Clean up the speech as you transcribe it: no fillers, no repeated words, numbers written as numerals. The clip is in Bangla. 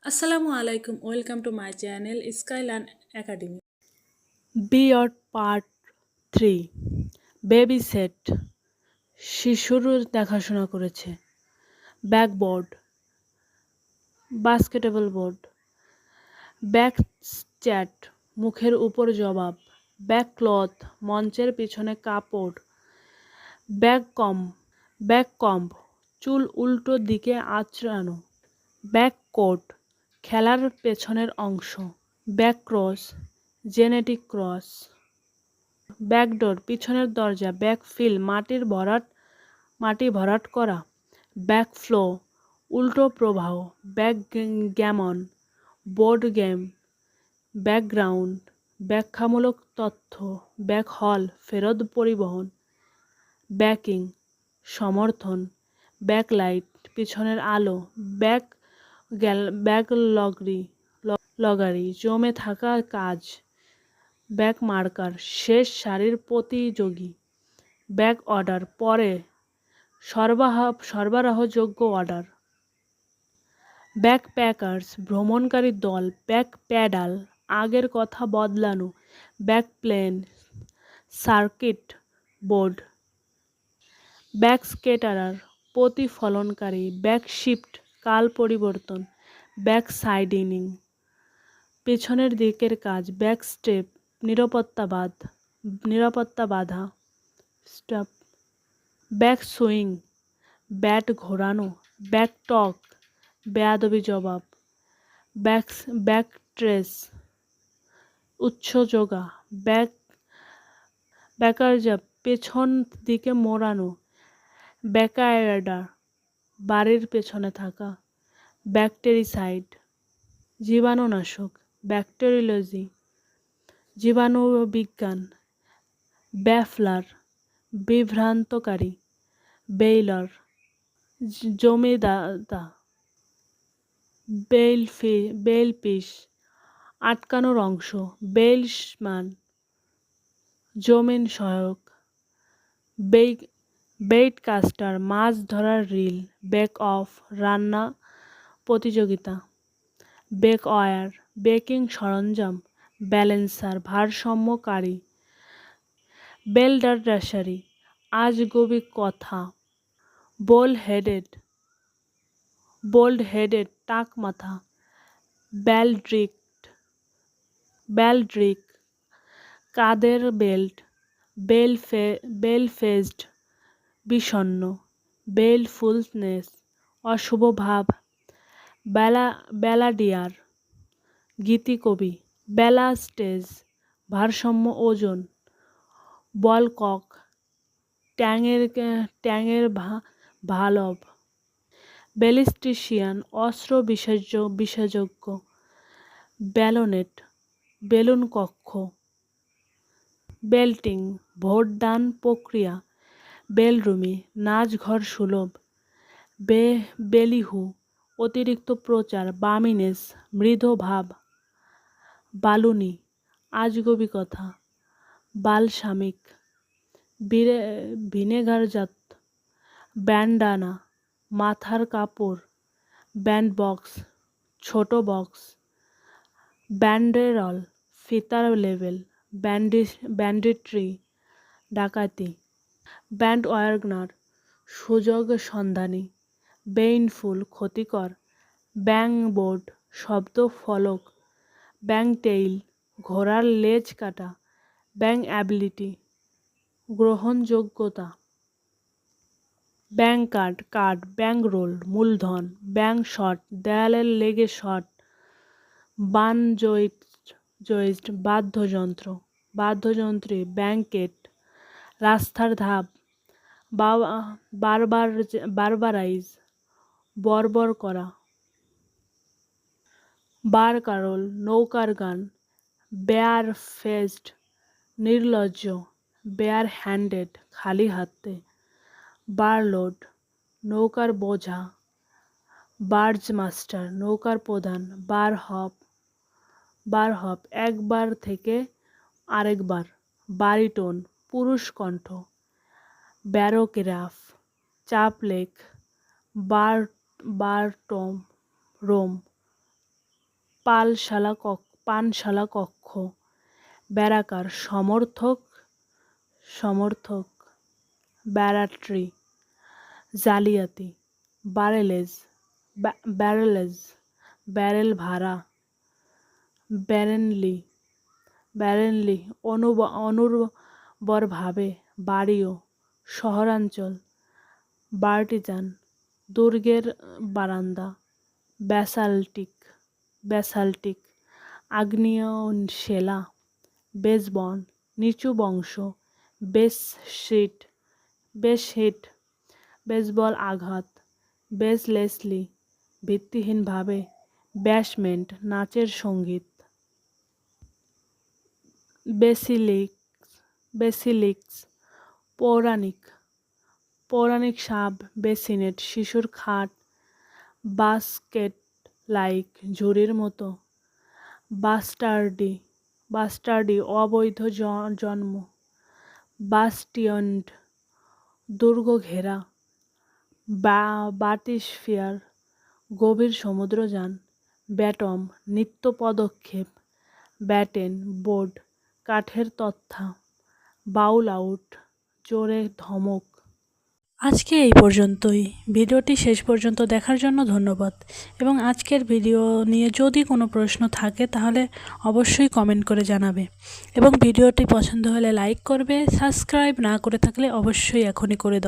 আসসালামু আলাইকুম, welcome to my channel Skylearn academy. বিয়ড পার্ট 3। বেবি সেট শিশুর দেখাশোনা করেছে। Backboard basketball board. Backchat মুখের উপর জবাব। ব্যাক ক্লথ মঞ্চের পিছনে কাপড়। ব্যাক কম্ব চুল উল্টো দিকে আঁচড়ানো। ব্যাক কোট খেলার পেছনের অংশ। Back cross genetic cross. Backdoor পিছনের দরজা। ব্যাকফিল মাটি ভরাট করা। ব্যাকফ্লো উল্টো প্রবাহ। Backgammon board game. ব্যাকগ্রাউন্ড ব্যাখ্যামূলক তথ্য। ব্যাকহল ফেরত পরিবহন। ব্যাকিং সমর্থন। ব্যাকলাইট পিছনের আলো। ব্যাকলগারি জমে থাকা কাজ। ব্যাক মার্কার শেষ সারির প্রতিযোগী। ব্যাক অর্ডার পরে সরবরাহযোগ্য অর্ডার। ব্যাকপ্যাকার্স ভ্রমণকারী দল। ব্যাকপ্যাডাল আগের কথা বদলানো। ব্যাকপ্লেন সার্কিট বোর্ড। ব্যাকস্কেটারার প্রতিফলনকারী। ব্যাকশিফট কাল পরিবর্তন। ব্যাকসাইডিং পেছনের দিকের কাজ। ব্যাকস্টেপ নিরাপত্তা বাধা। স্টপ ব্যাকসুইং ব্যাট ঘোরানো। ব্যাকটক বেয়াদবি জবাব। ব্যাকট্রেস উৎসযোগা। ব্যাকারজাপ পেছন দিকে মোড়ানো। ব্যাকয়ার্ডার বাড়ির পেছনে থাকা। ব্যাকটেরিসাইড জীবাণুনাশক। ব্যাকটেরিওলজি জীবাণুবিজ্ঞান। ব্যাফলার বিভ্রান্তকারী। বেইলর জমিদাতা। বেইলফিশ আটকানোর অংশ। বেইলসমান জমিন সহায়ক। বেইটকাস্টার মাছ ধরার রিল। বেক অফ রান্না প্রতিযোগিতা। বেকওয়্যার বেকিং সরঞ্জাম। ব্যালেন্সার ভারসাম্যকারী। বেলডারডাসারি আজগুবি কথা। বোল্ড হেডেড টাক মাথা। ব্যালড্রিক কাদের বেল্ট। বেলফেজড বিষণ্ণ। বেলফুলনেস অশুভ ভাব। ব্যালাডিয়ার গীতিকবি। ব্যালাস্টেজ ভারসাম্য ওজন। বলকক ট্যাঙের ভালভ। ব্যালিস্টিশিয়ান অস্ত্র বিশেষজ্ঞ। ব্যালোনেট বেলুন কক্ষ। বেল্টিং ভোটদান প্রক্রিয়া। বেলরুমি নাচঘর সুলভ। বেলিহু অতিরিক্ত প্রচার। বামিনেস মৃদু ভাব। বালুনি আজগুবি কথা। বালসামিক ভিনেগারজাত। ব্যান্ডানা মাথার কাপড়। ব্যান্ডবক্স ছোট বক্স। ব্যান্ডেরল ফিতার লেবেল। ব্যান্ডিট্রি ডাকাতি। ব্যান্ডওয়াগনার সুযোগ সন্ধানী। বেইনফুল ক্ষতিকর। ব্যাংবোর্ড শব্দ ফলক। ব্যাংটেইল ঘোড়ার লেজ কাটা। ব্যাংঅ্যাবিলিটি গ্রহণযোগ্যতা। Bank card. ব্যাংক রোল মূলধন। ব্যাংক শট দেয়ালের লেগে শট। বানজোইস্ট বাদ্যযন্ত্রী। ব্যাংকেট রাস্তার ধাপ। বারবারাইজ বর্বর করা। বার কারল নৌকার গান। বেয়ার ফেসড নির্লজ্জ। বেয়ার হ্যান্ডেড খালি হাতে। বারলোড নৌকার বোঝা। বার্জ মাস্টার নৌকার প্রধান। বারহপ একবার থেকে আরেকবার। বারিটোন পুরুষ কণ্ঠ। ব্যারোগ্রাফ চাপ লেখ। বারটোম রোম পানশালা কক্ষ, ব্যারাকার সমর্থক, ব্যারাট্রি, জালিয়াতি, ব্যারেলেজ, ব্যারেল ভাড়া, ব্যারেনলি, অনুর্বরভাবে, বাড়িও, শহরাঞ্চল, বার্টিজান, দুর্গের বারান্দা, ব্যাসাল্টিক, আগ্নেয় বেসবন, নিচু বংশ, বেসহিট, বেসবল আঘাত, বেসলেসলি, ভিত্তিহীনভাবে, ব্যাসমেন্ট, নাচের সঙ্গীত, বেসিলিক্স, পৌরাণিক সাপ, বেসিনেট, শিশুর খাট, বাস্কেট ঝুড়ির মতো, বাস্টার্ডি, অবৈধ জন্ম, বাস্টিয়ন্ড, দুর্গ ঘেরা, বাটিস্ফিয়ার, গভীর সমুদ্রযান, ব্যাটম, নিত্য পদক্ষেপ, ব্যাটেন, বোর্ড, কাঠের তক্তা, বাউল আউট, জোরে ধমক। আজকে এই পর্যন্তই। ভিডিওটি শেষ পর্যন্ত দেখার জন্য ধন্যবাদ। এবং আজকের ভিডিও নিয়ে যদি কোনো প্রশ্ন থাকে তাহলে অবশ্যই কমেন্ট করে জানাবে। এবং ভিডিওটি পছন্দ হলে লাইক করবে, সাবস্ক্রাইব না করে থাকলে অবশ্যই এখনই করে দাও।